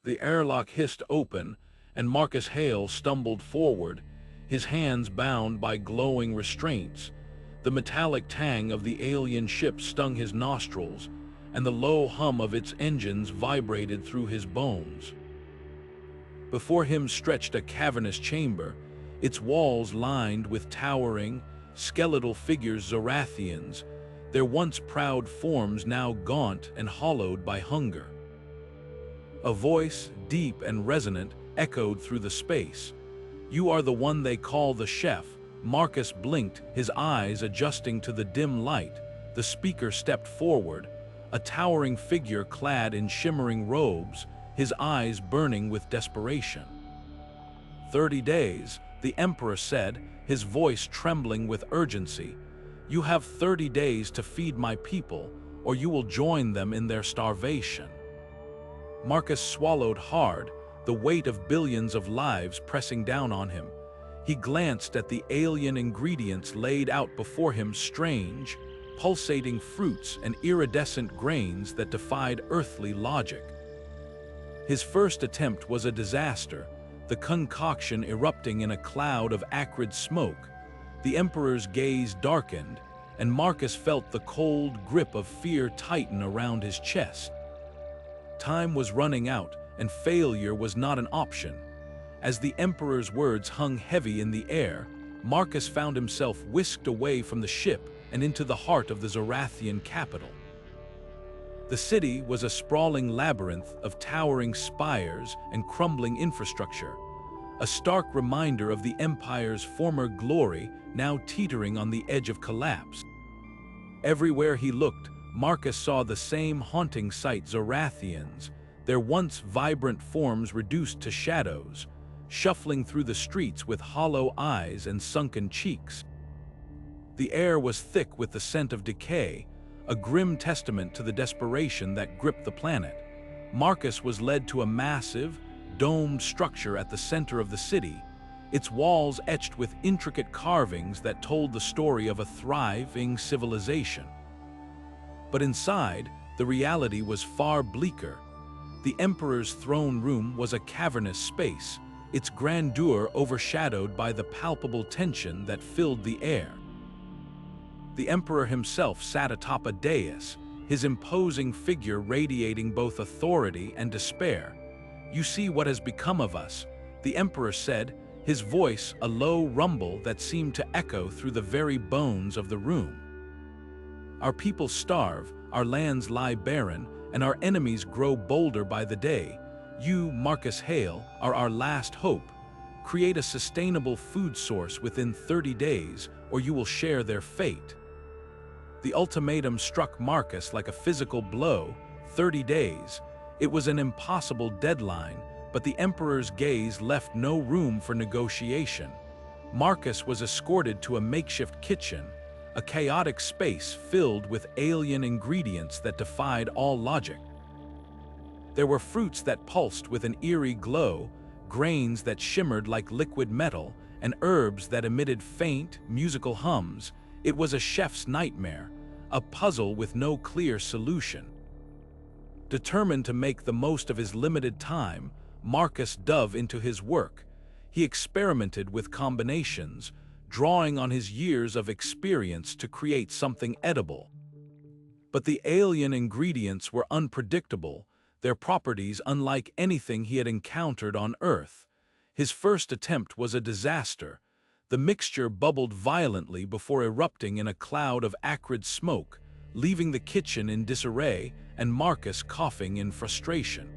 The airlock hissed open, and Marcus Hale stumbled forward, his hands bound by glowing restraints. The metallic tang of the alien ship stung his nostrils, and the low hum of its engines vibrated through his bones. Before him stretched a cavernous chamber, its walls lined with towering, skeletal figures Zorathians, their once proud forms now gaunt and hollowed by hunger. A voice, deep and resonant, echoed through the space. "You are the one they call the chef." Marcus blinked, his eyes adjusting to the dim light. The speaker stepped forward, a towering figure clad in shimmering robes, his eyes burning with desperation. 30 days, the Emperor said, his voice trembling with urgency. "You have 30 days to feed my people, or you will join them in their starvation." Marcus swallowed hard, the weight of billions of lives pressing down on him. He glanced at the alien ingredients laid out before him, strange, pulsating fruits and iridescent grains that defied earthly logic. His first attempt was a disaster, the concoction erupting in a cloud of acrid smoke. The Emperor's gaze darkened, and Marcus felt the cold grip of fear tighten around his chest. Time was running out, and failure was not an option. As the Emperor's words hung heavy in the air, Marcus found himself whisked away from the ship and into the heart of the Zorathian capital. The city was a sprawling labyrinth of towering spires and crumbling infrastructure, a stark reminder of the Empire's former glory now teetering on the edge of collapse. Everywhere he looked, Marcus saw the same haunting sight: Zorathians, their once vibrant forms reduced to shadows, shuffling through the streets with hollow eyes and sunken cheeks. The air was thick with the scent of decay, a grim testament to the desperation that gripped the planet. Marcus was led to a massive, domed structure at the center of the city, its walls etched with intricate carvings that told the story of a thriving civilization. But inside, the reality was far bleaker. The Emperor's throne room was a cavernous space, its grandeur overshadowed by the palpable tension that filled the air. The Emperor himself sat atop a dais, his imposing figure radiating both authority and despair. "You see what has become of us," the Emperor said, his voice a low rumble that seemed to echo through the very bones of the room. "Our people starve, our lands lie barren, and our enemies grow bolder by the day. You, Marcus Hale, are our last hope. Create a sustainable food source within 30 days, or you will share their fate." The ultimatum struck Marcus like a physical blow. 30 days. It was an impossible deadline, but the Emperor's gaze left no room for negotiation. Marcus was escorted to a makeshift kitchen, a chaotic space filled with alien ingredients that defied all logic. There were fruits that pulsed with an eerie glow, grains that shimmered like liquid metal, and herbs that emitted faint, musical hums. It was a chef's nightmare, a puzzle with no clear solution. Determined to make the most of his limited time, Marcus dove into his work. He experimented with combinations, drawing on his years of experience to create something edible. But the alien ingredients were unpredictable, their properties unlike anything he had encountered on Earth. His first attempt was a disaster. The mixture bubbled violently before erupting in a cloud of acrid smoke, leaving the kitchen in disarray and Marcus coughing in frustration.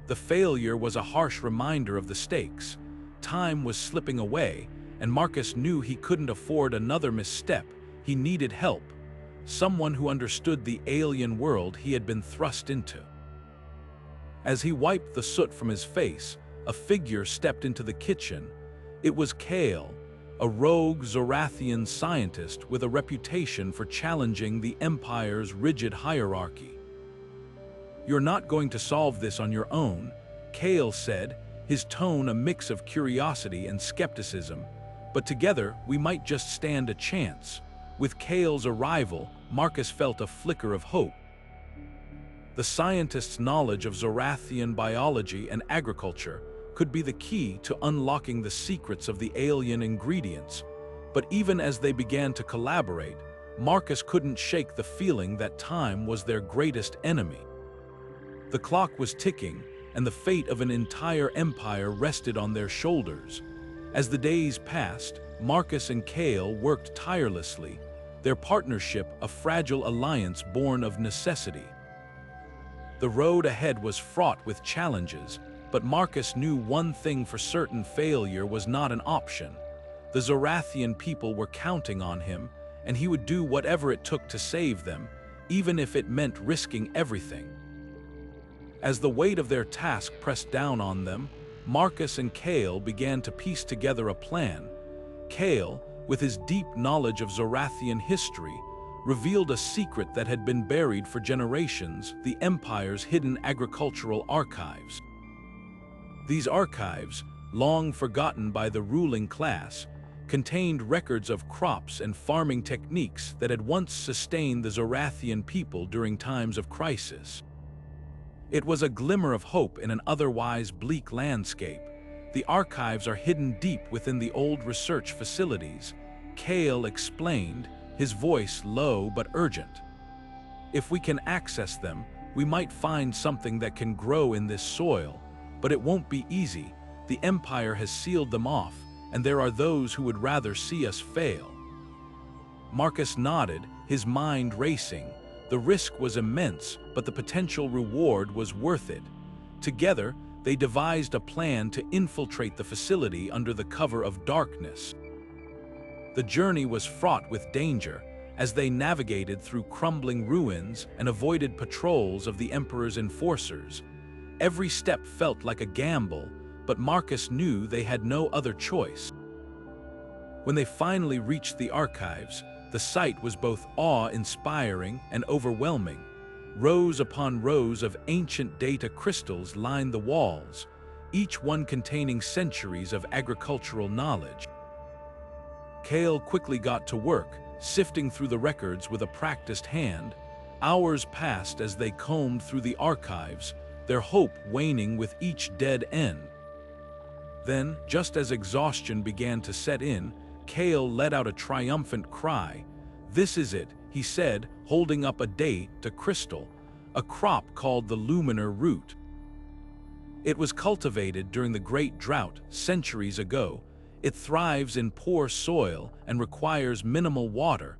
The failure was a harsh reminder of the stakes. Time was slipping away, and Marcus knew he couldn't afford another misstep. He needed help, someone who understood the alien world he had been thrust into. As he wiped the soot from his face, a figure stepped into the kitchen. It was Kael, a rogue Zorathian scientist with a reputation for challenging the Empire's rigid hierarchy. "You're not going to solve this on your own," Kael said, his tone a mix of curiosity and skepticism. "But together, we might just stand a chance." With Kael's arrival, Marcus felt a flicker of hope. The scientists' knowledge of Zorathian biology and agriculture could be the key to unlocking the secrets of the alien ingredients, but even as they began to collaborate, Marcus couldn't shake the feeling that time was their greatest enemy. The clock was ticking, and the fate of an entire empire rested on their shoulders. As the days passed, Marcus and Kael worked tirelessly, their partnership a fragile alliance born of necessity. The road ahead was fraught with challenges, but Marcus knew one thing for certain: failure was not an option. The Zorathian people were counting on him, and he would do whatever it took to save them, even if it meant risking everything. As the weight of their task pressed down on them, Marcus and Kael began to piece together a plan. Kael, with his deep knowledge of Zorathian history, revealed a secret that had been buried for generations: the Empire's hidden agricultural archives. These archives, long forgotten by the ruling class, contained records of crops and farming techniques that had once sustained the Zorathian people during times of crisis. It was a glimmer of hope in an otherwise bleak landscape. The archives are hidden deep within the old research facilities, Kael explained, his voice low but urgent. If we can access them, we might find something that can grow in this soil, but it won't be easy. The Empire has sealed them off, and there are those who would rather see us fail. Marcus nodded, his mind racing. The risk was immense, but the potential reward was worth it. Together, they devised a plan to infiltrate the facility under the cover of darkness. The journey was fraught with danger, as they navigated through crumbling ruins and avoided patrols of the Emperor's enforcers. Every step felt like a gamble, but Marcus knew they had no other choice. When they finally reached the archives, the sight was both awe-inspiring and overwhelming. Rows upon rows of ancient data crystals lined the walls, each one containing centuries of agricultural knowledge. Kael quickly got to work, sifting through the records with a practiced hand. Hours passed as they combed through the archives, their hope waning with each dead end. Then, just as exhaustion began to set in, Kael let out a triumphant cry. "This is it," he said, holding up a date to crystal, a crop called the luminar root. It was cultivated during the Great Drought centuries ago. It thrives in poor soil and requires minimal water.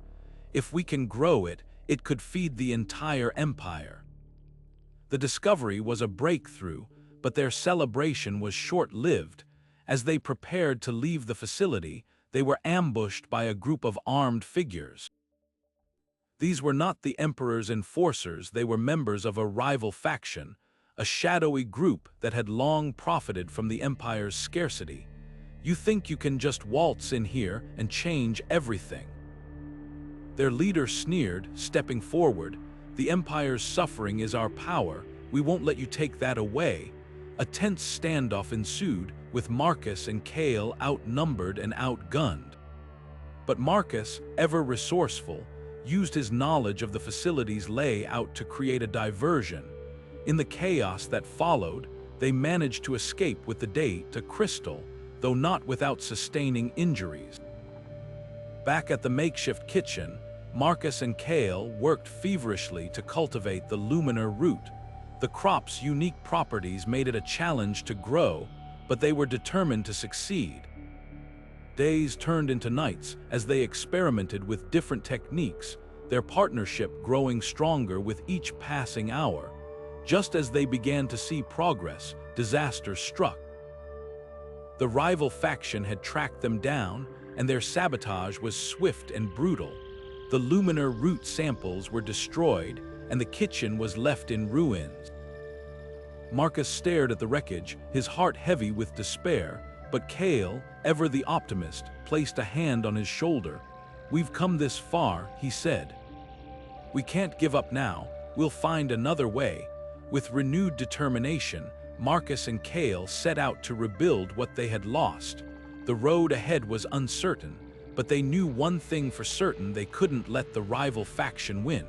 If we can grow it, it could feed the entire empire. The discovery was a breakthrough, but their celebration was short-lived. As they prepared to leave the facility, they were ambushed by a group of armed figures. These were not the Emperor's enforcers, they were members of a rival faction, a shadowy group that had long profited from the Empire's scarcity. "You think you can just waltz in here and change everything?" Their leader sneered, stepping forward. "The Empire's suffering is our power. We won't let you take that away." A tense standoff ensued, with Marcus and Kael outnumbered and outgunned. But Marcus, ever resourceful, used his knowledge of the facility's layout to create a diversion. In the chaos that followed, they managed to escape with the date to crystal, though not without sustaining injuries. Back at the makeshift kitchen, Marcus and Kael worked feverishly to cultivate the luminar root. The crop's unique properties made it a challenge to grow, but they were determined to succeed. Days turned into nights as they experimented with different techniques, their partnership growing stronger with each passing hour. Just as they began to see progress, disaster struck. The rival faction had tracked them down, and their sabotage was swift and brutal. The luminar root samples were destroyed, and the kitchen was left in ruins. Marcus stared at the wreckage, his heart heavy with despair, but Kael, ever the optimist, placed a hand on his shoulder. "We've come this far," he said. "We can't give up now, we'll find another way." With renewed determination, Marcus and Kael set out to rebuild what they had lost. The road ahead was uncertain, but they knew one thing for certain: they couldn't let the rival faction win.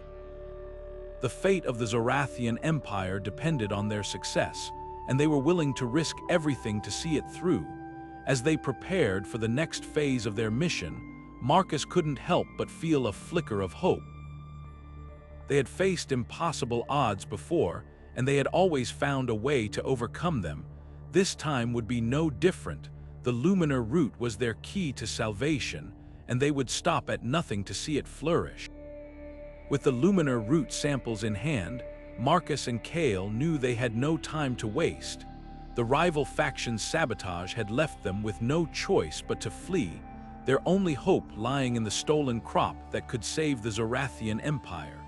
The fate of the Zorathian Empire depended on their success, and they were willing to risk everything to see it through. As they prepared for the next phase of their mission, Marcus couldn't help but feel a flicker of hope. They had faced impossible odds before, and they had always found a way to overcome them. This time would be no different. The luminar root was their key to salvation, and they would stop at nothing to see it flourish. With the luminar root samples in hand, Marcus and Kael knew they had no time to waste. The rival faction's sabotage had left them with no choice but to flee, their only hope lying in the stolen crop that could save the Zorathian Empire.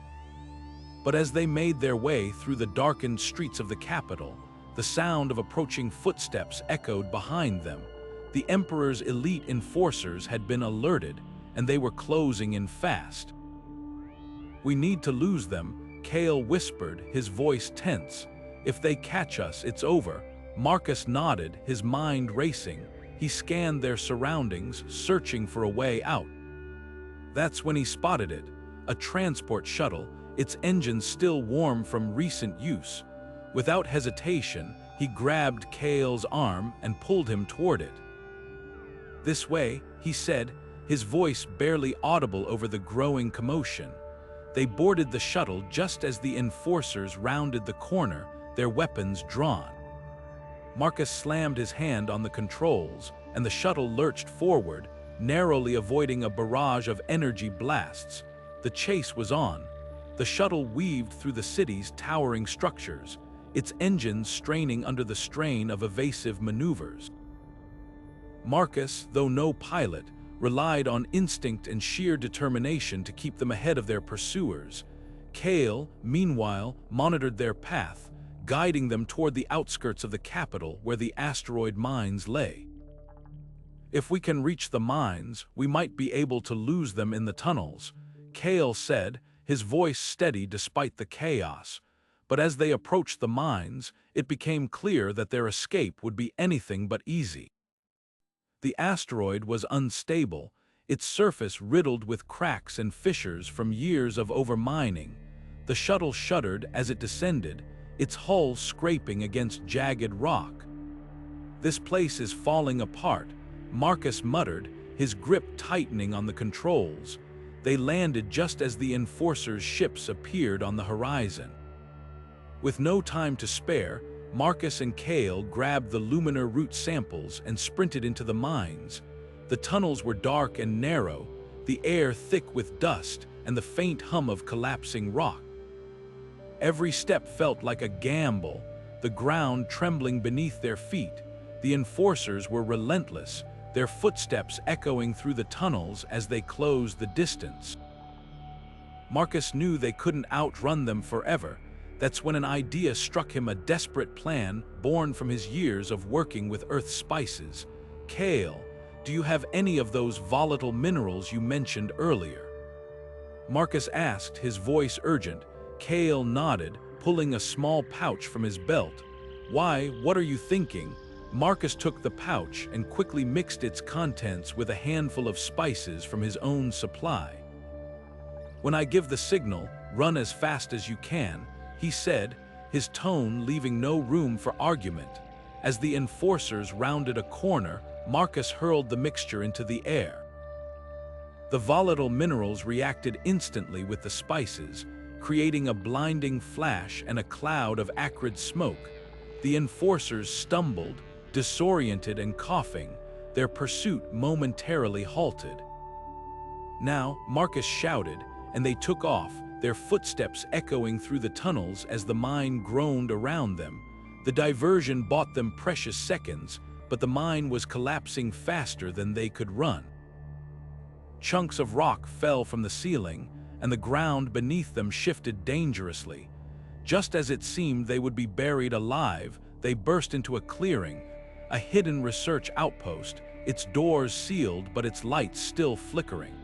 But as they made their way through the darkened streets of the capital, the sound of approaching footsteps echoed behind them. The Emperor's elite enforcers had been alerted, and they were closing in fast. "We need to lose them," Kael whispered, his voice tense. "If they catch us, it's over." Marcus nodded, his mind racing. He scanned their surroundings, searching for a way out. That's when he spotted it, a transport shuttle, its engines still warm from recent use. Without hesitation, he grabbed Kael's arm and pulled him toward it. "This way," he said, his voice barely audible over the growing commotion. They boarded the shuttle just as the enforcers rounded the corner, their weapons drawn. Marcus slammed his hand on the controls, and the shuttle lurched forward, narrowly avoiding a barrage of energy blasts. The chase was on. The shuttle weaved through the city's towering structures, its engines straining under the strain of evasive maneuvers. Marcus, though no pilot, relied on instinct and sheer determination to keep them ahead of their pursuers. Kael, meanwhile, monitored their path, guiding them toward the outskirts of the capital where the asteroid mines lay. "If we can reach the mines, we might be able to lose them in the tunnels," Kael said, his voice steady despite the chaos. But as they approached the mines, it became clear that their escape would be anything but easy. The asteroid was unstable, its surface riddled with cracks and fissures from years of overmining. The shuttle shuddered as it descended, its hull scraping against jagged rock. "This place is falling apart," Marcus muttered, his grip tightening on the controls. They landed just as the enforcers' ships appeared on the horizon. With no time to spare, Marcus and Kael grabbed the luminar root samples and sprinted into the mines. The tunnels were dark and narrow, the air thick with dust and the faint hum of collapsing rock. Every step felt like a gamble, the ground trembling beneath their feet. The enforcers were relentless, their footsteps echoing through the tunnels as they closed the distance. Marcus knew they couldn't outrun them forever. That's when an idea struck him, a desperate plan born from his years of working with Earth's spices. "Kael, do you have any of those volatile minerals you mentioned earlier?" Marcus asked, his voice urgent. Kael nodded, pulling a small pouch from his belt. "Why, what are you thinking?" Marcus took the pouch and quickly mixed its contents with a handful of spices from his own supply. "When I give the signal, run as fast as you can," he said, his tone leaving no room for argument. As the enforcers rounded a corner, Marcus hurled the mixture into the air. The volatile minerals reacted instantly with the spices, creating a blinding flash and a cloud of acrid smoke. The enforcers stumbled, disoriented and coughing, their pursuit momentarily halted. Now, Marcus shouted, and they took off, their footsteps echoing through the tunnels as the mine groaned around them. The diversion bought them precious seconds, but the mine was collapsing faster than they could run. Chunks of rock fell from the ceiling, and the ground beneath them shifted dangerously. Just as it seemed they would be buried alive, they burst into a clearing, a hidden research outpost, its doors sealed but its lights still flickering.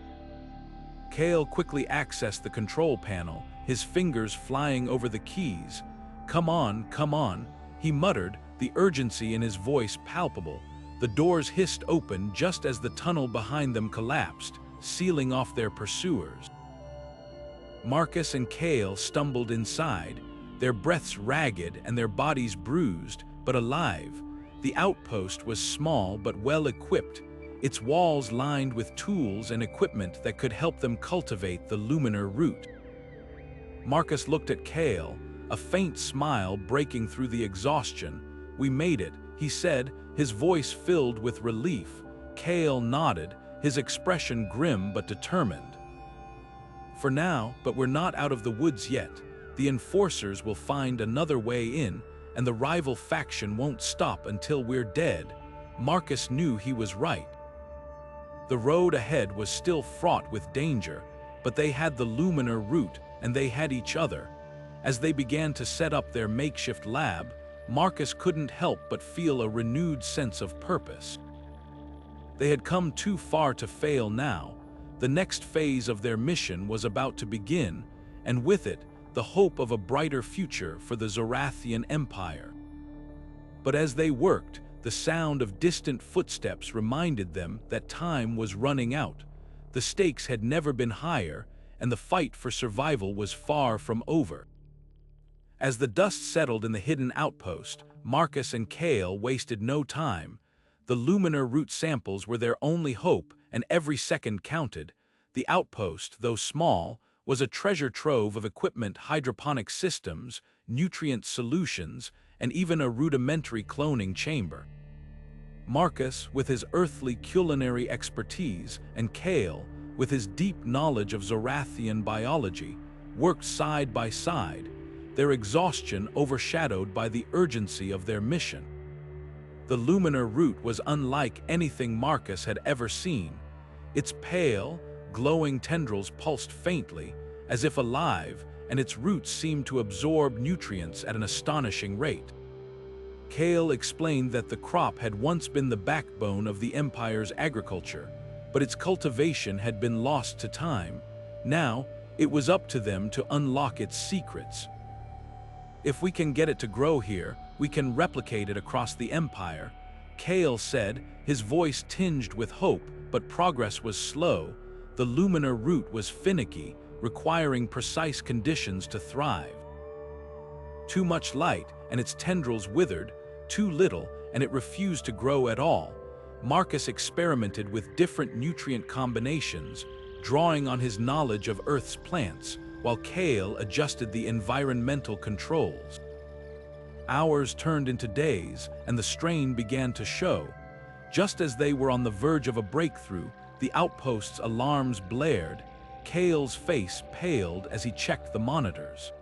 Kael quickly accessed the control panel, his fingers flying over the keys. Come on," he muttered, the urgency in his voice palpable. The doors hissed open just as the tunnel behind them collapsed, sealing off their pursuers. Marcus and Kael stumbled inside, their breaths ragged and their bodies bruised, but alive. The outpost was small but well-equipped, its walls lined with tools and equipment that could help them cultivate the luminar root. Marcus looked at Kael, a faint smile breaking through the exhaustion. "We made it," he said, his voice filled with relief. Kael nodded, his expression grim but determined. "For now, but we're not out of the woods yet. The enforcers will find another way in, and the rival faction won't stop until we're dead." Marcus knew he was right. The road ahead was still fraught with danger, but they had the luminar root, and they had each other. As they began to set up their makeshift lab, Marcus couldn't help but feel a renewed sense of purpose. They had come too far to fail now. The next phase of their mission was about to begin, and with it, the hope of a brighter future for the Zorathian Empire. But as they worked, the sound of distant footsteps reminded them that time was running out. The stakes had never been higher, and the fight for survival was far from over. As the dust settled in the hidden outpost, Marcus and Kael wasted no time. The luminar root samples were their only hope, and every second counted. The outpost, though small, was a treasure trove of equipment, hydroponic systems, nutrient solutions, and even a rudimentary cloning chamber. Marcus, with his earthly culinary expertise, and Kael, with his deep knowledge of Zorathian biology, worked side by side, their exhaustion overshadowed by the urgency of their mission. The luminar root was unlike anything Marcus had ever seen. Its pale, glowing tendrils pulsed faintly, as if alive, and its roots seemed to absorb nutrients at an astonishing rate. Kael explained that the crop had once been the backbone of the Empire's agriculture, but its cultivation had been lost to time. Now, it was up to them to unlock its secrets. "If we can get it to grow here, we can replicate it across the Empire," Kael said, his voice tinged with hope, but progress was slow. The luminar root was finicky, requiring precise conditions to thrive. Too much light, and its tendrils withered; too little, and it refused to grow at all. Marcus experimented with different nutrient combinations, drawing on his knowledge of Earth's plants, while Kael adjusted the environmental controls. Hours turned into days, and the strain began to show. Just as they were on the verge of a breakthrough, the outpost's alarms blared. Kael's face paled as he checked the monitors.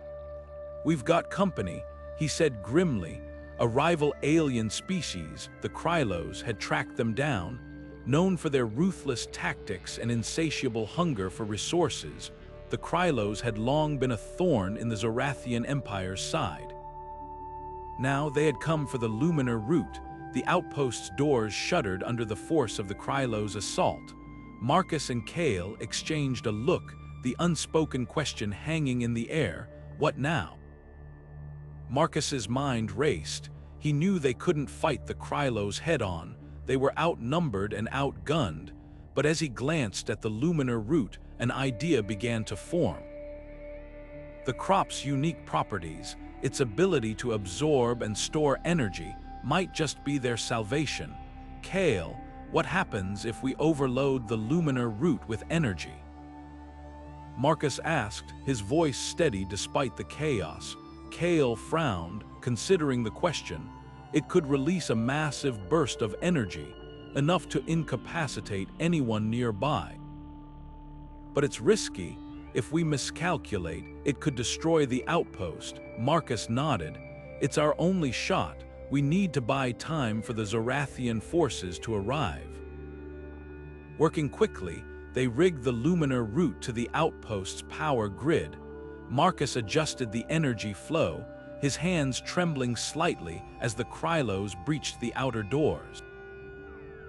"We've got company," he said grimly. A rival alien species, the Krylos, had tracked them down. Known for their ruthless tactics and insatiable hunger for resources, the Krylos had long been a thorn in the Zorathian Empire's side. Now they had come for the luminar root. The outpost's doors shuddered under the force of the Krylos' assault. Marcus and Kael exchanged a look, the unspoken question hanging in the air: what now? Marcus's mind raced. He knew they couldn't fight the Krylos head-on. They were outnumbered and outgunned. But as he glanced at the luminar root, an idea began to form. The crop's unique properties, its ability to absorb and store energy, might just be their salvation. "Kael, what happens if we overload the luminar root with energy?" Marcus asked, his voice steady despite the chaos. Kael frowned, considering the question. "It could release a massive burst of energy, enough to incapacitate anyone nearby. But it's risky. If we miscalculate, it could destroy the outpost." Marcus nodded. "It's our only shot. We need to buy time for the Zorathian forces to arrive." Working quickly, they rigged the luminar root to the outpost's power grid. Marcus adjusted the energy flow, his hands trembling slightly as the Krylos breached the outer doors.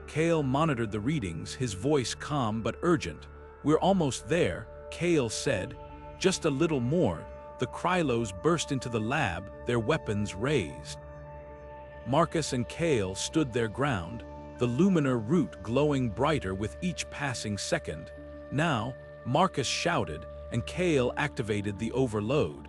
Kael monitored the readings, his voice calm but urgent. "We're almost there," Kael said. "Just a little more." The Krylos burst into the lab, their weapons raised. Marcus and Kael stood their ground, the luminar root glowing brighter with each passing second. Now, Marcus shouted, and Kael activated the overload.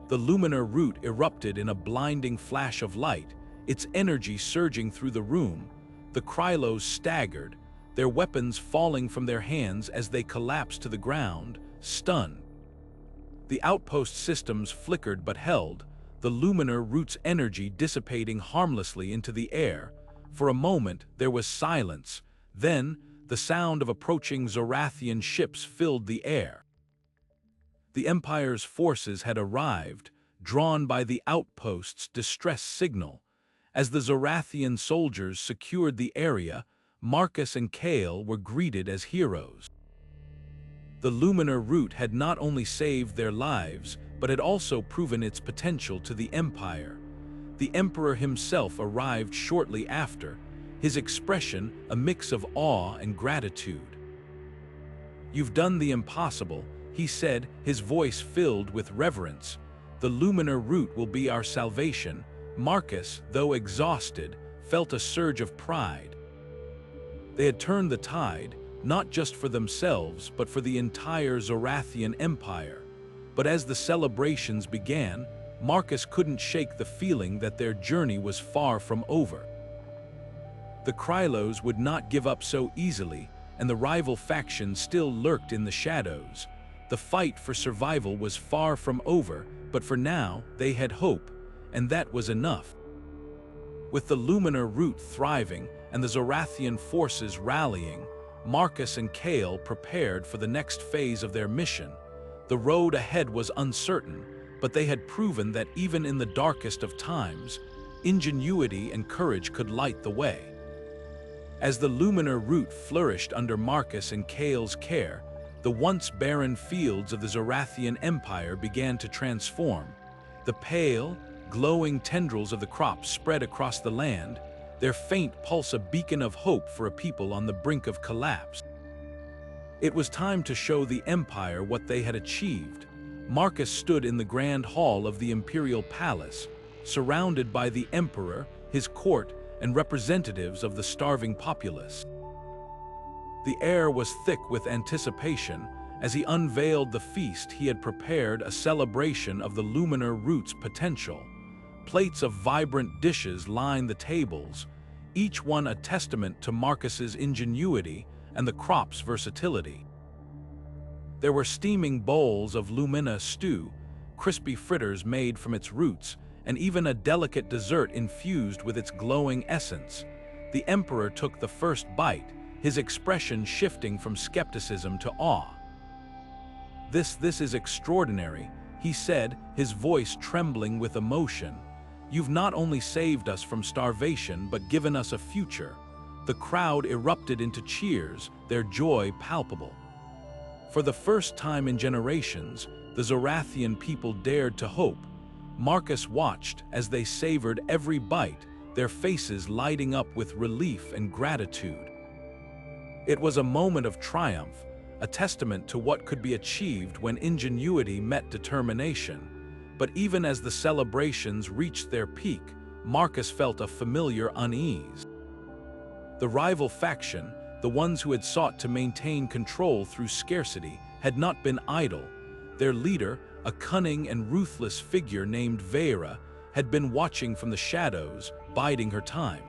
The luminar root erupted in a blinding flash of light, its energy surging through the room. The Krylos staggered, their weapons falling from their hands as they collapsed to the ground, stunned. The outpost systems flickered but held, the luminar root's energy dissipating harmlessly into the air. For a moment, there was silence. Then, the sound of approaching Zorathian ships filled the air. The Empire's forces had arrived, drawn by the outpost's distress signal. As the Zorathian soldiers secured the area, Marcus and Kael were greeted as heroes. The luminar root had not only saved their lives, but had also proven its potential to the Empire. The Emperor himself arrived shortly after, his expression a mix of awe and gratitude. "You've done the impossible," he said, his voice filled with reverence. "The luminar root will be our salvation." Marcus, though exhausted, felt a surge of pride. They had turned the tide, not just for themselves, but for the entire Zorathian Empire. But as the celebrations began, Marcus couldn't shake the feeling that their journey was far from over. The Krylos would not give up so easily, and the rival faction still lurked in the shadows. The fight for survival was far from over, but for now they had hope, and that was enough. With the luminar root thriving and the Zorathian forces rallying, Marcus and Kael prepared for the next phase of their mission. The road ahead was uncertain, but they had proven that even in the darkest of times, ingenuity and courage could light the way. As the luminar root flourished under Marcus and Kael's care, the once barren fields of the Zorathian Empire began to transform. The pale, glowing tendrils of the crops spread across the land, their faint pulse a beacon of hope for a people on the brink of collapse. It was time to show the Empire what they had achieved. Marcus stood in the grand hall of the Imperial Palace, surrounded by the Emperor, his court, and representatives of the starving populace. The air was thick with anticipation. As he unveiled the feast he had prepared, a celebration of the luminar root's potential. Plates of vibrant dishes lined the tables, each one a testament to Marcus's ingenuity and the crop's versatility. There were steaming bowls of lumina stew, crispy fritters made from its roots, and even a delicate dessert infused with its glowing essence. The Emperor took the first bite, his expression shifting from skepticism to awe. This is extraordinary," he said, his voice trembling with emotion. "You've not only saved us from starvation, but given us a future." The crowd erupted into cheers, their joy palpable. For the first time in generations, the Zorathian people dared to hope. Marcus watched as they savored every bite, their faces lighting up with relief and gratitude. It was a moment of triumph, a testament to what could be achieved when ingenuity met determination. But even as the celebrations reached their peak, Marcus felt a familiar unease. The rival faction, the ones who had sought to maintain control through scarcity, had not been idle. Their leader, a cunning and ruthless figure named Vera, had been watching from the shadows, biding her time.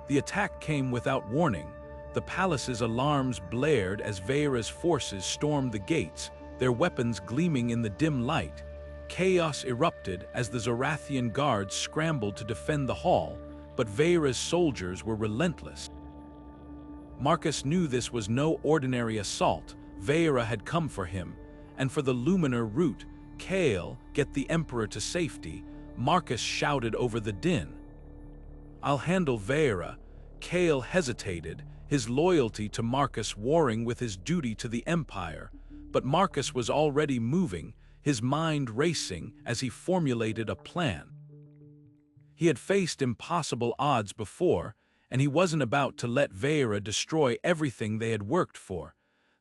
The attack came without warning. The palace's alarms blared as Vera's forces stormed the gates, their weapons gleaming in the dim light. Chaos erupted as the Zorathian guards scrambled to defend the hall, but Vera's soldiers were relentless. Marcus knew this was no ordinary assault. Vera had come for him, and for the luminar root, Kael, get the Emperor to safety. Marcus shouted over the din. "I'll handle Vera." Kael hesitated, his loyalty to Marcus warring with his duty to the Empire, but Marcus was already moving, his mind racing as he formulated a plan. He had faced impossible odds before, and he wasn't about to let Vera destroy everything they had worked for.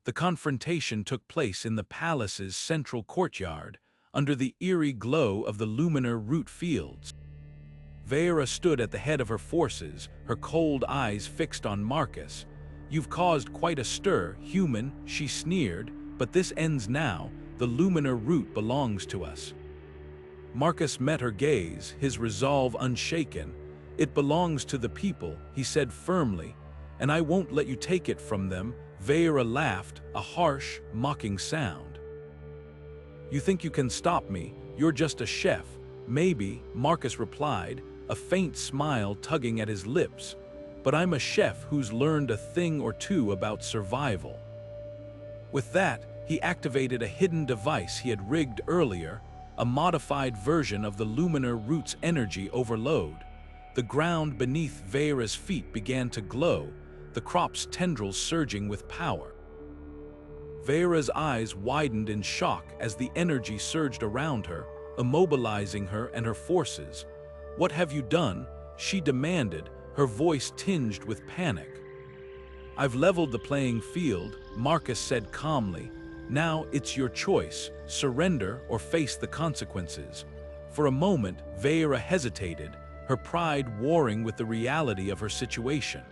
The confrontation took place in the palace's central courtyard, under the eerie glow of the luminar root fields. Vera stood at the head of her forces, her cold eyes fixed on Marcus. "You've caused quite a stir, human," she sneered, but this ends now. The luminar root belongs to us." Marcus met her gaze, his resolve unshaken. "It belongs to the people," he said firmly, "and I won't let you take it from them." Veyra laughed, a harsh, mocking sound. "You think you can stop me? You're just a chef." "Maybe," Marcus replied, a faint smile tugging at his lips, "but I'm a chef who's learned a thing or two about survival." With that, he activated a hidden device he had rigged earlier, a modified version of the luminar root's energy overload. The ground beneath Veyra's feet began to glow, the crop's tendrils surging with power. Veyra's eyes widened in shock as the energy surged around her, immobilizing her and her forces. "What have you done?" she demanded, her voice tinged with panic. "I've leveled the playing field," Marcus said calmly. "Now it's your choice, surrender or face the consequences." For a moment, Veyra hesitated, her pride warring with the reality of her situation.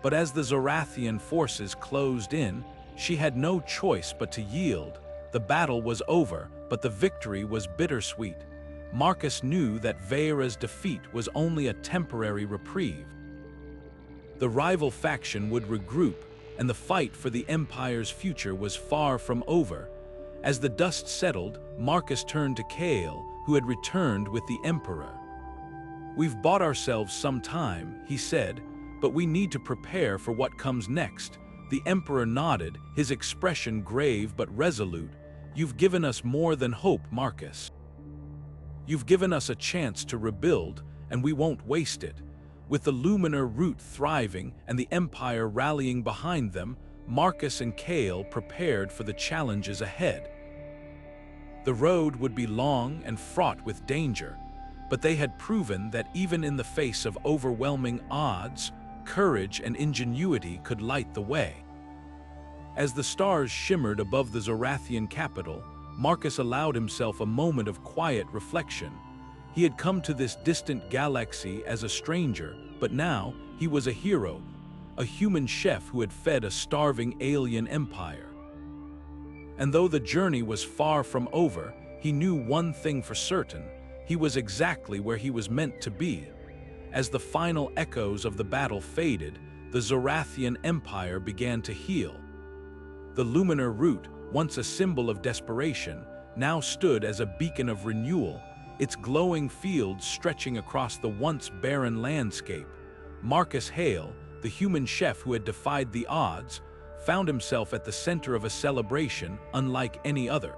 But as the Zorathian forces closed in, she had no choice but to yield. The battle was over, but the victory was bittersweet. Marcus knew that Veyra's defeat was only a temporary reprieve. The rival faction would regroup, and the fight for the Empire's future was far from over. As the dust settled, Marcus turned to Kael, who had returned with the Emperor. "We've bought ourselves some time," he said, "but we need to prepare for what comes next." The Emperor nodded, his expression grave but resolute. "You've given us more than hope, Marcus. You've given us a chance to rebuild, and we won't waste it." With the luminar root thriving and the Empire rallying behind them, Marcus and Kael prepared for the challenges ahead. The road would be long and fraught with danger, but they had proven that even in the face of overwhelming odds, courage and ingenuity could light the way. As the stars shimmered above the Zorathian capital, Marcus allowed himself a moment of quiet reflection. He had come to this distant galaxy as a stranger, but now he was a hero, a human chef who had fed a starving alien empire. And though the journey was far from over, he knew one thing for certain: he was exactly where he was meant to be. As the final echoes of the battle faded, the Zorathian Empire began to heal. The luminar root, once a symbol of desperation, now stood as a beacon of renewal, its glowing fields stretching across the once barren landscape. Marcus Hale, the human chef who had defied the odds, found himself at the center of a celebration unlike any other.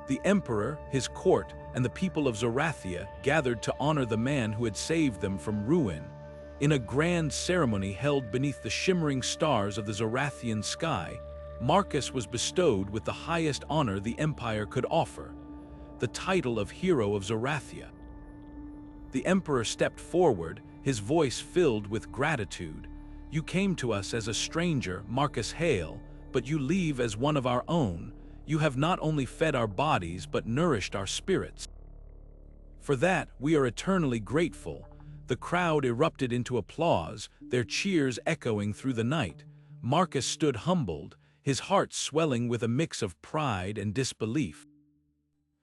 The Emperor, his court, and the people of Zorathia gathered to honor the man who had saved them from ruin. In a grand ceremony held beneath the shimmering stars of the Zorathian sky, Marcus was bestowed with the highest honor the Empire could offer, the title of Hero of Zorathia. The Emperor stepped forward, his voice filled with gratitude. "You came to us as a stranger, Marcus Hale, but you leave as one of our own. You have not only fed our bodies but nourished our spirits. For that, we are eternally grateful." The crowd erupted into applause, their cheers echoing through the night. Marcus stood humbled, his heart swelling with a mix of pride and disbelief.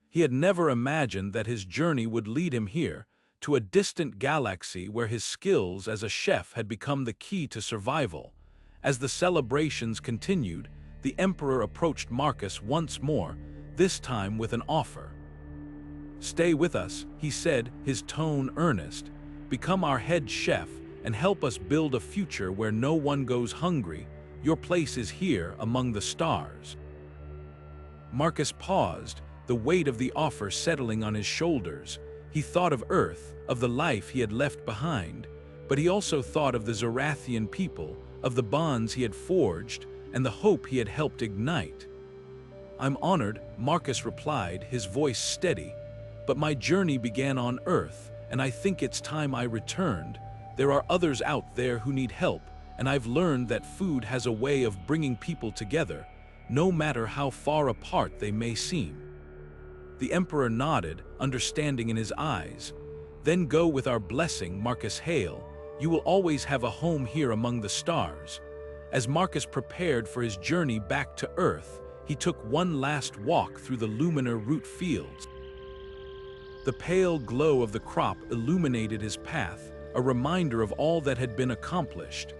He had never imagined that his journey would lead him here, to a distant galaxy where his skills as a chef had become the key to survival. As the celebrations continued, the Emperor approached Marcus once more, this time with an offer. "Stay with us," he said, his tone earnest. "Become our head chef and help us build a future where no one goes hungry. Your place is here among the stars." Marcus paused, the weight of the offer settling on his shoulders. He thought of Earth, of the life he had left behind, but he also thought of the Zorathian people, of the bonds he had forged, and the hope he had helped ignite. "I'm honored," Marcus replied, his voice steady, "but my journey began on Earth, and I think it's time I returned. There are others out there who need help, and I've learned that food has a way of bringing people together, no matter how far apart they may seem." The Emperor nodded, understanding in his eyes. "Then go with our blessing, Marcus Hale. You will always have a home here among the stars." As Marcus prepared for his journey back to Earth, he took one last walk through the luminar root fields. The pale glow of the crop illuminated his path, a reminder of all that had been accomplished.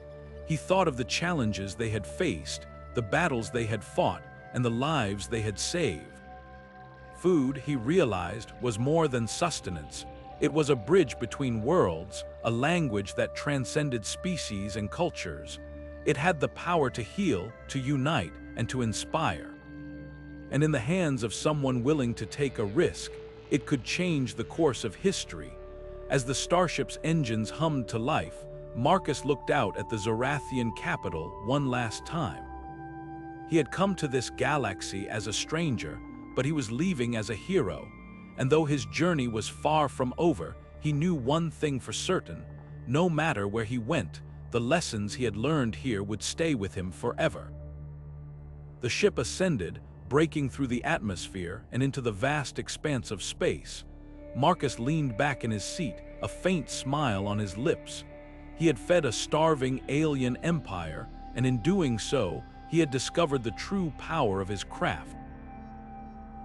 He thought of the challenges they had faced, the battles they had fought, and the lives they had saved. Food, he realized, was more than sustenance. It was a bridge between worlds, a language that transcended species and cultures. It had the power to heal, to unite, and to inspire. And in the hands of someone willing to take a risk, it could change the course of history. As the starship's engines hummed to life, Marcus looked out at the Zorathian capital one last time. He had come to this galaxy as a stranger, but he was leaving as a hero. And though his journey was far from over, he knew one thing for certain: no matter where he went, the lessons he had learned here would stay with him forever. The ship ascended, breaking through the atmosphere and into the vast expanse of space. Marcus leaned back in his seat, a faint smile on his lips. He had fed a starving alien empire, and in doing so, he had discovered the true power of his craft.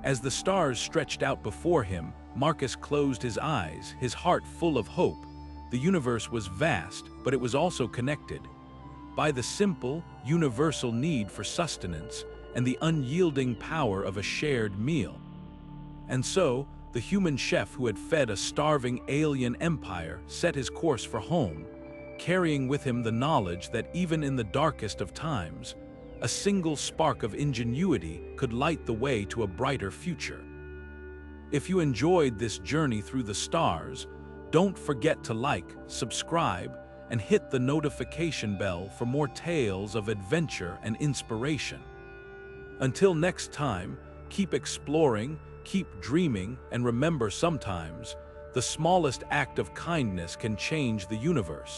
As the stars stretched out before him, Marcus closed his eyes, his heart full of hope. The universe was vast, but it was also connected by the simple, universal need for sustenance and the unyielding power of a shared meal. And so, the human chef who had fed a starving alien empire set his course for home, carrying with him the knowledge that even in the darkest of times, a single spark of ingenuity could light the way to a brighter future. If you enjoyed this journey through the stars, don't forget to like, subscribe, and hit the notification bell for more tales of adventure and inspiration. Until next time, keep exploring, keep dreaming, and remember, sometimes the smallest act of kindness can change the universe.